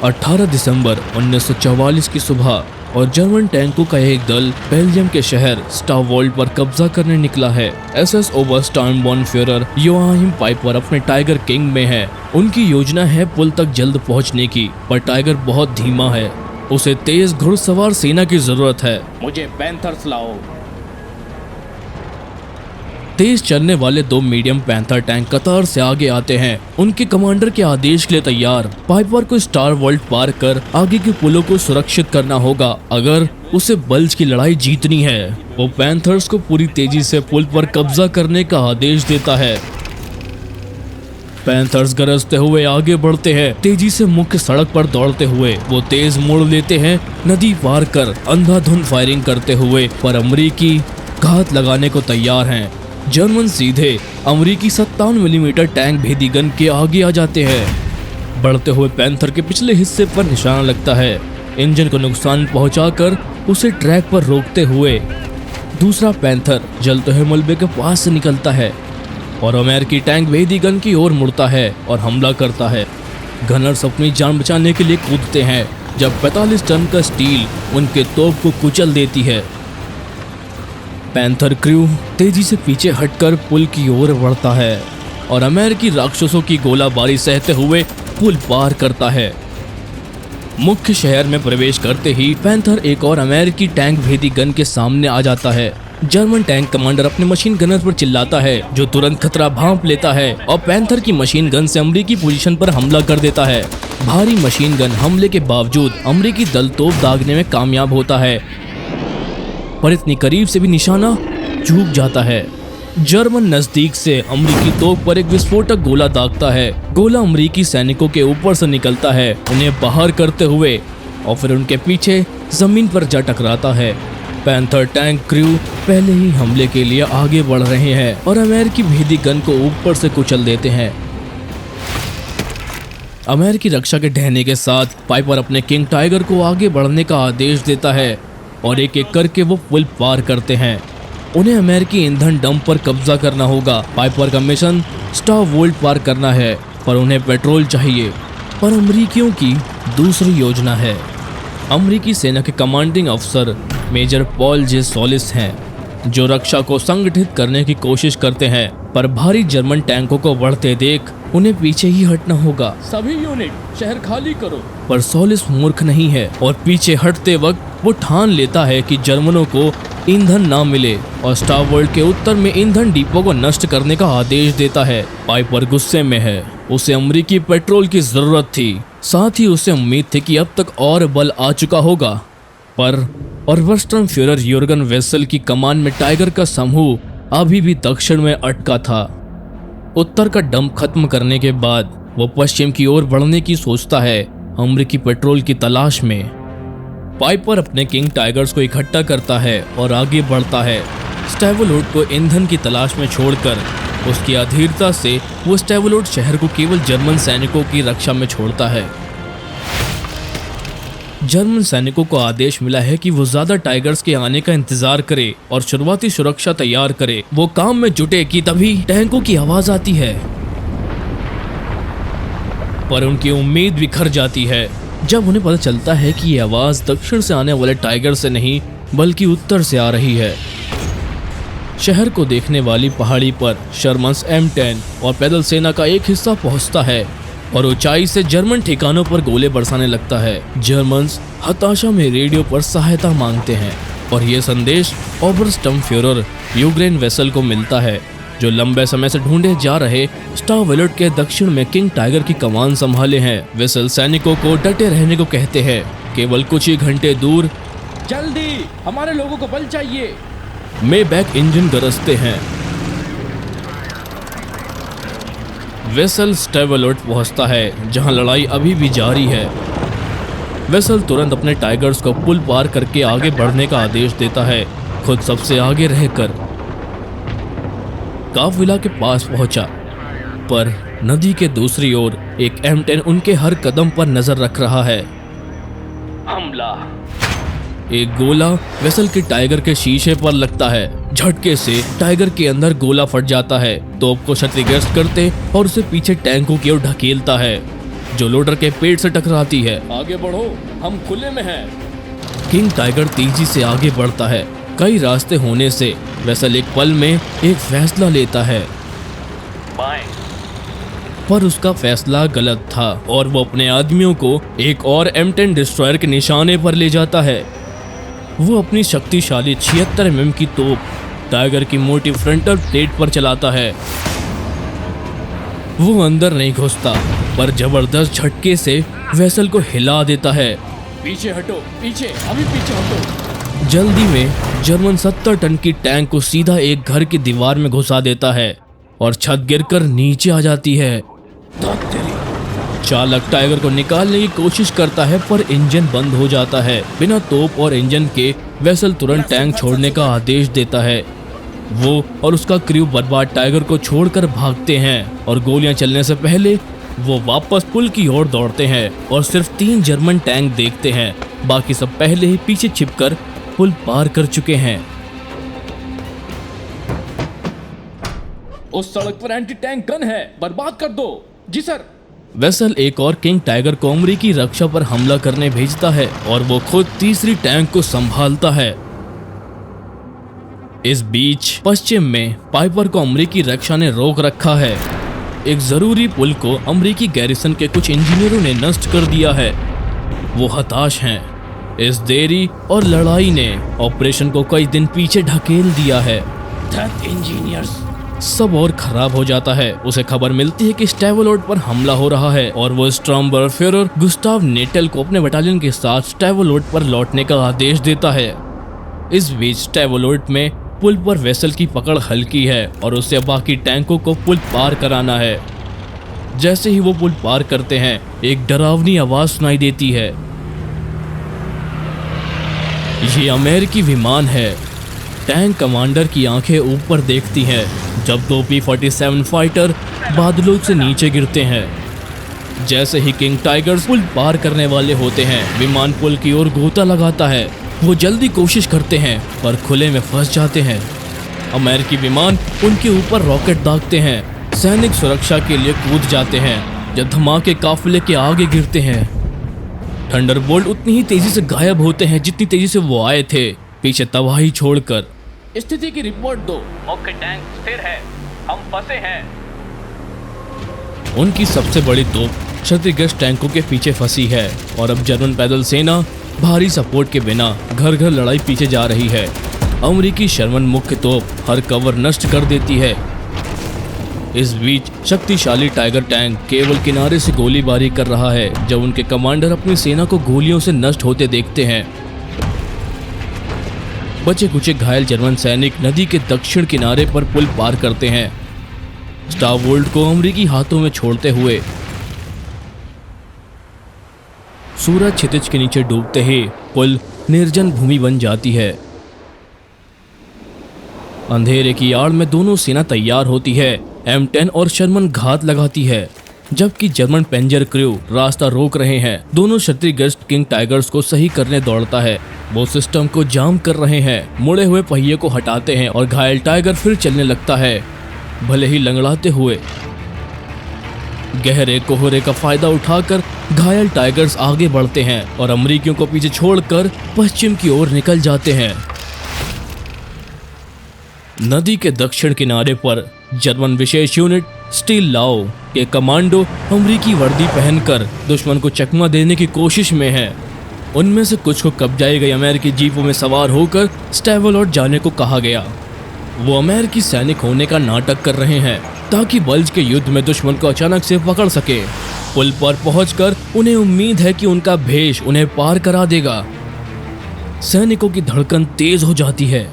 18 दिसंबर 1944 की सुबह और जर्मन टैंकों का एक दल बेल्जियम के शहर स्टावोल्ड पर कब्जा करने निकला है। एसएस ओबरस्टर्मबॉर्नफ्यूहरर योआहिम पाइपर अपने टाइगर किंग में है। उनकी योजना है पुल तक जल्द पहुंचने की, पर टाइगर बहुत धीमा है। उसे तेज घुड़सवार सेना की जरूरत है। मुझे पैंथर्स लाओ। तेज चलने वाले 2 मीडियम पैंथर टैंक कतार से आगे आते हैं, उनके कमांडर के आदेश के लिए तैयार। पाइपर को स्टार वर्ल्ड पार कर आगे के पुलों को सुरक्षित करना होगा अगर उसे बल्ज की लड़ाई जीतनी है। वो पैंथर्स को पूरी तेजी से पुल पर कब्जा करने का आदेश देता है। पैंथर्स गरजते हुए आगे बढ़ते हैं, तेजी से मुख्य सड़क पर दौड़ते हुए वो तेज मोड़ लेते हैं, नदी पार कर अंधाधुंध फायरिंग करते हुए, पर अमरीकी घात लगाने को तैयार हैं। जर्मन सीधे अमरीकी 57 मिलीमीटर टैंक भेदी गन के आगे आ जाते हैं। बढ़ते हुए पैंथर के पिछले हिस्से पर निशाना लगता है। इंजन को नुकसान पहुंचाकर उसे ट्रैक पर रोकते हुए दूसरा पैंथर जलते हुए मलबे के पास से निकलता है और अमेरिकी टैंक भेदी गन की ओर मुड़ता है और हमला करता है। गनर्स अपनी जान बचाने के लिए कूदते हैं जब 45 टन का स्टील उनके तोप को कुचल देती है। पैंथर क्रू तेजी से पीछे हटकर पुल की ओर बढ़ता है और अमेरिकी राक्षसों की गोलाबारी सहते हुए पुल पार करता है। मुख्य शहर में प्रवेश करते ही पैंथर एक और अमेरिकी टैंक भेदी गन के सामने आ जाता है। जर्मन टैंक कमांडर अपने मशीन गनर पर चिल्लाता है, जो तुरंत खतरा भांप लेता है और पैंथर की मशीन गन से अमरीकी पोजीशन पर हमला कर देता है। भारी मशीन गन हमले के बावजूद अमरीकी दल तोप दागने में कामयाब होता है, पर इतनी करीब से भी निशाना चूक जाता है। जर्मन नजदीक से अमरीकी तोप पर एक विस्फोटक गोला दागता है। गोला अमरीकी सैनिकों के ऊपर से निकलता है, उन्हें बाहर करते हुए और फिर उनके पीछे जमीन पर जा टकराता है। पैंथर टैंक क्रू पहले ही हमले के लिए आगे बढ़ रहे हैं और अमेरिकी भेदी गन को ऊपर से कुचल देते हैं। अमेरिकी रक्षा के ढहने के साथ पाइपर अपने किंग टाइगर को आगे बढ़ने का आदेश देता है और एक एक करके वो पुल पार करते हैं। उन्हें अमेरिकी ईंधन डंप पर कब्जा करना होगा। पाइपर का मिशन स्टावोल्ड पार करना है, पर उन्हें पेट्रोल चाहिए। पर अमरीकियों की दूसरी योजना है। अमरीकी सेना के कमांडिंग अफसर मेजर पॉल जे सॉलिस हैं, जो रक्षा को संगठित करने की कोशिश करते हैं, पर भारी जर्मन टैंकों को बढ़ते देख उन्हें पीछे ही हटना होगा। सभी यूनिट शहर खाली करो। पर सॉलिस मूर्ख नहीं है और पीछे हटते वक्त वो ठान लेता है कि जर्मनों को ईंधन ना मिले और स्टारवर्ल्ड के उत्तर में ईंधन डिपो को नष्ट करने का आदेश देता है। पाइपर गुस्से में है, उसे अमरीकी पेट्रोल की जरूरत थी, साथ ही उसे उम्मीद थी कि अब तक और बल आ चुका होगा। पर ओबरस्टर्मफ्यूहरर युर्गन वेसल की कमान में टाइगर का समूह अभी भी दक्षिण में अटका था। उत्तर का डंप खत्म करने के बाद वो पश्चिम की ओर बढ़ने की सोचता है, अमरीकी पेट्रोल की तलाश में। पाइपर अपने किंग टाइगर्स को इकट्ठा करता है और आगे बढ़ता है। स्टेवोलोड को ईंधन की तलाश में छोड़कर उसकी अधीरता से वो स्टेवोलोड शहर को केवल जर्मन सैनिकों की रक्षा में छोड़ता है। जर्मन सैनिकों को आदेश मिला है कि वो ज्यादा टाइगर्स के आने का इंतजार करे और शुरुआती सुरक्षा तैयार करे। वो काम में जुटे कि तभी टैंकों की आवाज आती है, पर उनकी उम्मीद बिखर जाती है जब उन्हें पता चलता है कि ये आवाज दक्षिण से आने वाले टाइगर से नहीं बल्कि उत्तर से आ रही है। शहर को देखने वाली पहाड़ी पर शर्मन्स M10 और पैदल सेना का एक हिस्सा पहुंचता है और ऊंचाई से जर्मन ठिकानों पर गोले बरसाने लगता है। जर्मन्स हताशा में रेडियो पर सहायता मांगते हैं और ये संदेश ओबरस्टर्मफ्यूहरर यूग्रेन वेसल को मिलता है, जो लंबे समय से ढूंढे जा रहे स्टावोल्ड के दक्षिण में किंग टाइगर की कमान संभाले हैं। वेसल सैनिकों को डटे रहने को कहते हैं। केवल कुछ ही घंटे दूर, जल्दी हमारे लोगों को बल चाहिए, में बैक इंजन गरजते हैं। वेसल स्टेवोलोड पहुंचता है, जहां लड़ाई अभी भी जारी है। वेसल तुरंत अपने टाइगर्स को पुल पार करके आगे बढ़ने का आदेश देता है, खुद सबसे आगे रहकर। काफिला के पास पहुंचा, पर नदी के दूसरी ओर एक M10 उनके हर कदम पर नजर रख रहा है। हमला। एक गोला वेसल के टाइगर के शीशे पर लगता है। झटके से टाइगर के अंदर गोला फट जाता है, तोप को क्षतिग्रस्त करते और उसे पीछे टैंकों की ओर ढकेलता है। जो लोडर के पेट से टकराती है। आगे बढ़ो, हम खुले में हैं। किंग टाइगर तेजी से आगे बढ़ता है। कई रास्ते होने से वेसल एक पल में एक फैसला लेता है, बाएं। पर उसका फैसला गलत था और वो अपने आदमियों को एक और M10 डिस्ट्रॉयर के निशाने पर ले जाता है। वो अपनी शक्तिशाली 76 mm की तोप टाइगर की मोटी फ्रंटल प्लेट पर चलाता है। वो अंदर नहीं घुसता, पर जबरदस्त झटके से वेसल को हिला देता है। पीछे हटो, पीछे, अभी पीछे हटो। जल्दी में जर्मन 70 टन की टैंक को सीधा एक घर की दीवार में घुसा देता है और छत गिरकर नीचे आ जाती है। चालक टाइगर को निकालने की कोशिश करता है, पर इंजन बंद हो जाता है। बिना तोप और इंजन के वेसल तुरंत टैंक छोड़ने का आदेश देता है। वो और उसका क्रू बर्बाद टाइगर को छोड़कर भागते हैं और गोलियां चलने से पहले वो वापस पुल की ओर दौड़ते हैं और सिर्फ 3 जर्मन टैंक देखते हैं। बाकी सब पहले ही पीछे छिपकर पुल पार कर चुके हैं। उस सड़क पर एंटी टैंक गन है, बर्बाद कर दो। जी सर। वेसल एक और किंग टाइगर को अमेरिकी रक्षा पर हमला करने भेजता है और वो खुद तीसरी टैंक को संभालता है। इस बीच पश्चिम में पाइपर को अमेरिकी रक्षा ने रोक रखा है। एक जरूरी पुल को अमेरिकी गैरिसन के कुछ इंजीनियरों ने नष्ट कर दिया है। वो हताश हैं। इस देरी और लड़ाई ने ऑपरेशन को कई दिन पीछे ढकेल दिया है। इंजीनियर्स। सब और खराब हो जाता है। उसे खबर मिलती है कि स्टेवोलोड पर हमला हो रहा है और वो स्ट्रॉम्बरफेरर गुस्ताव नेटल को अपने बटालियन के साथ स्टेवोलोड पर लौटने का आदेश देता है। इस बीच स्टेवोलोड में पुल पर वेसल की पकड़ हल्की है और उसे बाकी टैंकों को पुल पार कराना है। जैसे ही वो पुल पार करते हैं, एक डरावनी आवाज सुनाई देती है। ये अमेरिकी विमान है। टैंक कमांडर की आंखें ऊपर देखती हैं जब 2 P-47 फाइटर बादलों से नीचे गिरते हैं। जैसे ही किंग टाइगर्स पुल पार करने वाले होते हैं, विमान पुल की ओर गोता लगाता है। वो जल्दी कोशिश करते हैं पर खुले में फंस जाते हैं। अमेरिकी विमान उनके ऊपर रॉकेट दागते हैं। सैनिक सुरक्षा के लिए कूद जाते हैं जब धमाके काफिले के आगे गिरते हैं। थंडरबोल्ट उतनी ही तेजी से गायब होते हैं जितनी तेजी से वो आए थे, पीछे तबाही छोड़कर। स्थिति की रिपोर्ट दो। मुख्य टैंक स्थिर है, हम फंसे हैं। उनकी सबसे बड़ी तोप क्षतिग्रस्त टैंकों के पीछे फंसी है और अब जर्मन पैदल सेना भारी सपोर्ट के बिना घर घर लड़ाई पीछे जा रही है। अमेरिकी शर्मन मुख्य तोप हर कवर नष्ट कर देती है। इस बीच शक्तिशाली टाइगर टैंक केवल किनारे से गोलीबारी कर रहा है जब उनके कमांडर अपनी सेना को गोलियों से नष्ट होते देखते हैं। बचे कुचे घायल जर्मन सैनिक नदी के दक्षिण किनारे पर पुल पार करते हैं, स्टारवोल्ट को अमेरिकी हाथों में छोड़ते हुए। सूरज क्षितिज के नीचे डूबते ही पुल निर्जन भूमि बन जाती है। अंधेरे की आड़ में दोनों सेना तैयार होती है। M10 और शर्मन घात लगाती है, जबकि जर्मन पेंजर क्रू रास्ता रोक रहे हैं। दोनों क्षतिग्रस्त किंग टाइगर्स को सही करने दौड़ता है। वो सिस्टम को जाम कर रहे हैं, मुड़े हुए पहिए को हटाते हैं और घायल टाइगर फिर चलने लगता है, भले ही लंगड़ाते हुए। गहरे कोहरे का फायदा उठाकर घायल टाइगर्स आगे बढ़ते हैं और अमेरिकियों को पीछे छोड़कर पश्चिम की ओर निकल जाते हैं। नदी के दक्षिण किनारे पर जर्मन विशेष यूनिट स्टील लाओ के कमांडो अमेरिकी वर्दी पहनकर दुश्मन को चकमा देने की कोशिश में हैं। उनमें से कुछ को कब्जाई गई अमेरिकी जीपों में सवार होकर स्टेवोलोड जाने को कहा गया। वो अमेरिकी सैनिक होने का नाटक कर रहे हैं ताकि बल्ज के युद्ध में दुश्मन को अचानक से पकड़ सके। पुल पर पहुंचकर उन्हें उम्मीद है कि उनका भेष उन्हें पार करा देगा। सैनिकों की धड़कन तेज हो जाती है।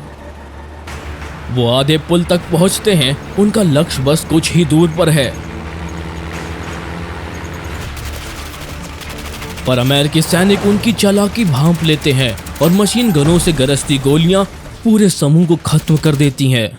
वो आधे पुल तक पहुंचते हैं। उनका लक्ष्य बस कुछ ही दूर पर है, पर अमेरिकी सैनिक उनकी चालाकी भांप लेते हैं और मशीन गनों से गरजती गोलियां पूरे समूह को खत्म कर देती हैं।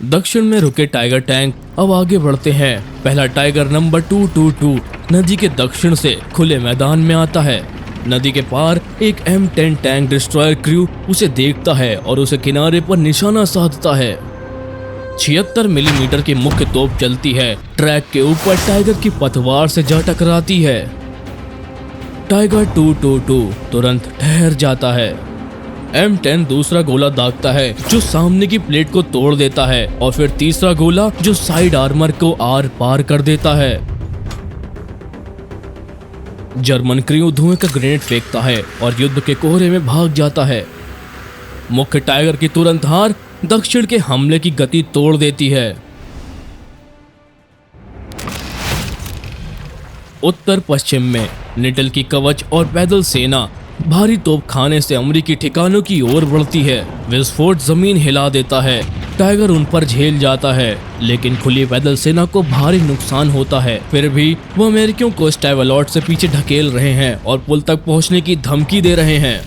दक्षिण में रुके टाइगर टैंक अब आगे बढ़ते हैं। पहला टाइगर नंबर 222 नदी के दक्षिण से खुले मैदान में आता है। नदी के पार एक M10 टैंक डिस्ट्रॉयर क्रू उसे देखता है और उसे किनारे पर निशाना साधता है। 76 मिलीमीटर की मुख्य तोप चलती है। ट्रैक के ऊपर टाइगर की पतवार से जा टकराती है। टाइगर 222 तुरंत ठहर जाता है। M10 दूसरा गोला दागता है जो सामने की प्लेट को तोड़ देता है और फिर तीसरा गोला जो साइड आर्मर को आर पार कर देता है। जर्मन क्रू धुएं का ग्रेनेड फेंकता है और युद्ध के कोहरे में भाग जाता है। मुख्य टाइगर की तुरंत हार दक्षिण के हमले की गति तोड़ देती है। उत्तर पश्चिम में निडल की कवच और पैदल सेना भारी तोप खाने से अमेरिकी ठिकानों की ओर बढ़ती है। विस्फोट जमीन हिला देता है। टाइगर उन पर झेल जाता है, लेकिन खुली पैदल सेना को भारी नुकसान होता है। फिर भी वो अमेरिकियों को स्टैवलॉट से पीछे ढकेल रहे हैं और पुल तक पहुंचने की धमकी दे रहे हैं।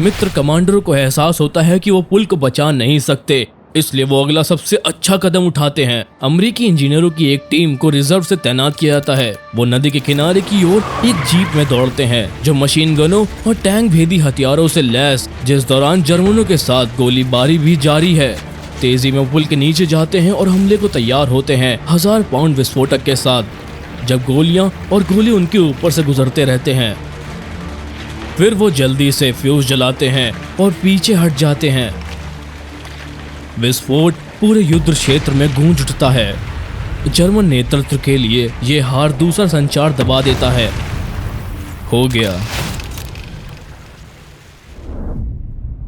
मित्र कमांडरों को एहसास होता है कि वो पुल को बचा नहीं सकते, इसलिए वो अगला सबसे अच्छा कदम उठाते हैं। अमेरिकी इंजीनियरों की एक टीम को रिजर्व से तैनात किया जाता है। वो नदी के किनारे की ओर एक जीप में दौड़ते हैं जो मशीन गनों और टैंक भेदी हथियारों से लैस, जिस दौरान जर्मनों के साथ गोलीबारी भी जारी है। तेजी में पुल के नीचे जाते हैं और हमले को तैयार होते हैं 1000 पाउंड विस्फोटक के साथ। जब गोलियां और गोले उनके ऊपर से गुजरते रहते हैं, फिर वो जल्दी से फ्यूज जलाते हैं और पीछे हट जाते हैं। विस्फोट पूरे युद्ध क्षेत्र में गूंज उठता है। जर्मन नेतृत्व के लिए ये हार दूसरा संचार दबा देता है। हो गया।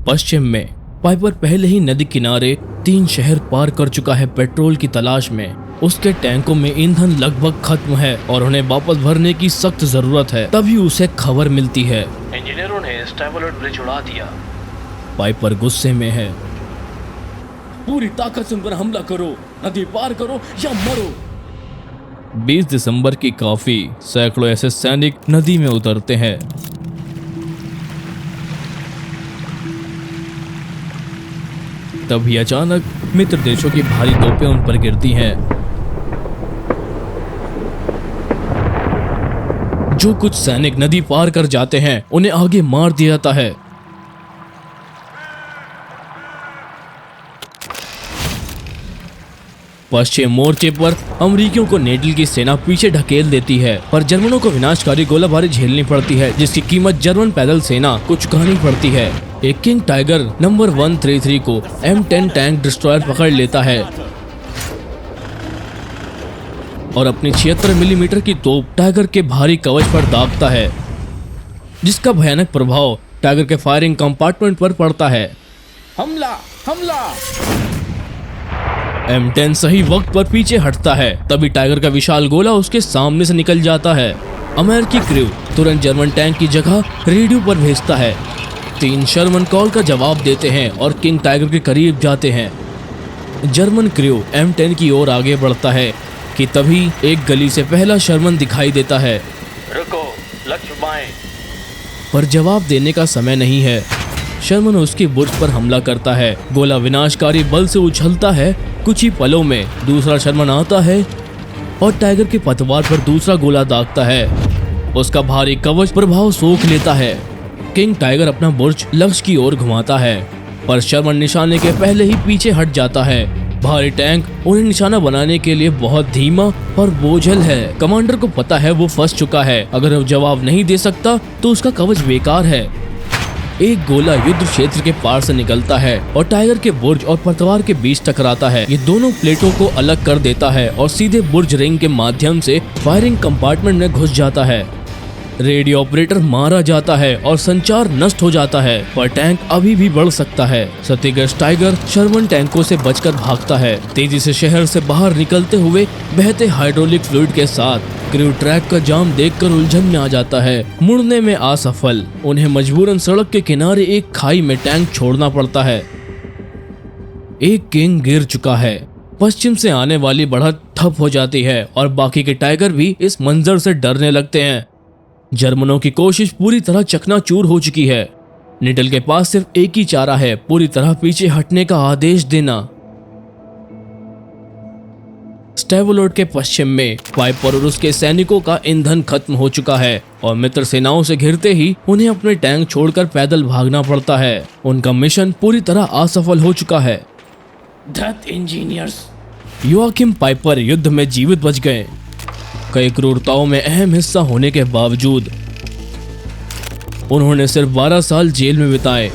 पश्चिम में पाइपर पहले ही नदी किनारे 3 शहर पार कर चुका है पेट्रोल की तलाश में। उसके टैंकों में ईंधन लगभग खत्म है और उन्हें वापस भरने की सख्त जरूरत है। तभी उसे खबर मिलती है, इंजीनियरों ने स्टैवलॉट ब्रिज उड़ा दिया। पाइपर गुस्से में है। पूरी ताकत से उन पर हमला करो, नदी पार करो या मरो। 20 दिसंबर की काफी सैकड़ों ऐसे सैनिक नदी में उतरते हैं। तभी अचानक मित्र देशों की भारी तोपें उन पर गिरती हैं। जो कुछ सैनिक नदी पार कर जाते हैं उन्हें आगे मार दिया जाता है। पश्चिम मोर्चे पर अमेरिकियों को नेडल की सेना पीछे ढकेल देती है, पर जर्मनों को विनाशकारी गोलाबारी झेलनी पड़ती है, जिसकी कीमत जर्मन पैदल सेना को चुकानी पड़ती है। एक किंग टाइगर नंबर 133 को M10 टैंक डिस्ट्रॉयर पकड़ लेता है और अपनी 76 मिलीमीटर की तोप टाइगर के भारी कवच पर दागता है, जिसका भयानक प्रभाव टाइगर के फायरिंग कंपार्टमेंट पर पड़ता है। हमला हमला। M10 सही वक्त पर पीछे हटता है। तभी टाइगर का विशाल गोला उसके सामने से निकल जाता है। अमेरिकी क्रू तुरंत जर्मन टैंक की जगह रेडियो पर भेजता है। 3 शर्मन कॉल का जवाब देते हैं और किंग टाइगर के करीब जाते हैं। जर्मन क्रू M10 की ओर आगे बढ़ता है कि तभी एक गली से पहला शर्मन दिखाई देता है। रुको, लक्ष्य बाएं। पर जवाब देने का समय नहीं है। शर्मन उसके बुर्ज पर हमला करता है। गोला विनाशकारी बल से उछलता है। कुछ ही पलों में दूसरा शर्मन आता है और टाइगर के पतवार पर दूसरा गोला दागता है। उसका भारी कवच प्रभाव सोख लेता है। किंग टाइगर अपना बुर्ज लक्ष्य की ओर घुमाता है, पर शर्मन निशाने के पहले ही पीछे हट जाता है। भारी टैंक उन्हें निशाना बनाने के लिए बहुत धीमा और बोझल है। कमांडर को पता है वो फंस चुका है। अगर वो जवाब नहीं दे सकता तो उसका कवच बेकार है। एक गोला युद्ध क्षेत्र के पार से निकलता है और टाइगर के बुर्ज और पतवार के बीच टकराता है। ये दोनों प्लेटों को अलग कर देता है और सीधे बुर्ज रिंग के माध्यम से फायरिंग कंपार्टमेंट में घुस जाता है। रेडियो ऑपरेटर मारा जाता है और संचार नष्ट हो जाता है, पर टैंक अभी भी बढ़ सकता है। क्षतिग्रस्त टाइगर शर्मन टैंकों से बचकर भागता है। तेजी से शहर से बाहर निकलते हुए बहते हाइड्रोलिक फ्लूइड के साथ क्रू ट्रैक का जाम देखकर उलझन में आ जाता है। मुड़ने में असफल, उन्हें मजबूरन सड़क के किनारे एक खाई में टैंक छोड़ना पड़ता है। एक किंग गिर चुका है। पश्चिम से आने वाली बढ़त ठप हो जाती है और बाकी के टाइगर भी इस मंजर से डरने लगते हैं। जर्मनों की कोशिश पूरी तरह चकनाचूर हो चुकी है। निडल के पास सिर्फ एक ही चारा है, पूरी तरह पीछे हटने का आदेश देना। स्टैवलॉट के पश्चिम में पाइपर और उसके सैनिकों का ईंधन खत्म हो चुका है और मित्र सेनाओं से घिरते ही उन्हें अपने टैंक छोड़कर पैदल भागना पड़ता है। उनका मिशन पूरी तरह असफल हो चुका है। Death engineers. योआकिम पाइपर युद्ध में जीवित बच गए। कई क्रूरताओं में अहम हिस्सा होने के बावजूद उन्होंने सिर्फ 12 साल जेल में बिताए।